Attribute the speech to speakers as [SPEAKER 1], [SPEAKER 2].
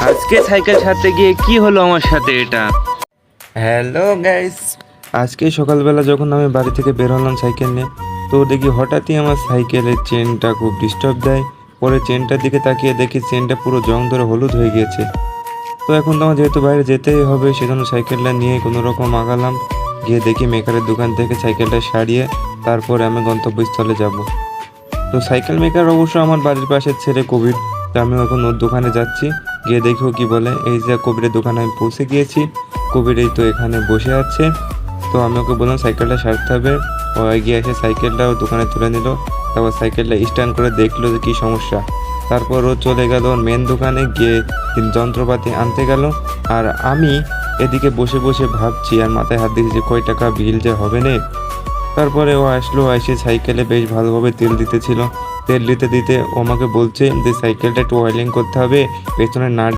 [SPEAKER 1] আজকে সাইকেল ছাড়তে গিয়ে কি হলো আমার সাথে এটা। হ্যালো গাইস, আজকে সকালবেলা যখন আমি বাড়ি থেকে বের হলাম সাইকেল নিয়ে, তো দেখি হঠাৎই আমার সাইকেলের চেনটা খুব ডিস্টার্ব দেয়। পরে চেনটার দিকে তাকিয়ে দেখি চেনটা পুরো জং ধরে হলুদ হয়ে গিয়েছে। তো এখন তো আমার যেহেতু বাইরে যেতেই হবে, সেজন্য সাইকেলটা নিয়ে কোনো রকম আগালাম। গিয়ে দেখি মেকারের দোকান থেকে সাইকেলটা সারিয়ে তারপরে আমি গন্তব্যস্থলে যাব। তো সাইকেল মেকার অবশ্য আমার বাড়ির পাশের ছেলে কবির। তো আমি এখন ওর দোকানে যাচ্ছি, গিয়ে দেখি ও কি বলে। এই যে কবিরের দোকানে আমি পৌঁছে গিয়েছি, কবির এই তো এখানে বসে আছে। তো আমি ওকে বললাম সাইকেলটা সারতে হবে। ও এগিয়ে এসে সাইকেলটা ও দোকানে তুলে নিল। তারপর সাইকেলটা স্ট্যান্ড করে দেখলো যে কী সমস্যা। তারপর ও চলে গেল ওর মেন দোকানে, গিয়ে যন্ত্রপাতি আনতে গেল। আর আমি এদিকে বসে বসে ভাবছি আর মাথায় হাত দিয়েছি যে কয় টাকা বিল যে হবে না। তারপরে ও আসলো, এসে সাইকেলে বেশ ভালোভাবে তেল দিতেছিল। তেল দিতে দিতে ও আমাকে বলছে যে সাইকেলটা একটু অয়েলিং করতে হবে, পেছনে নাট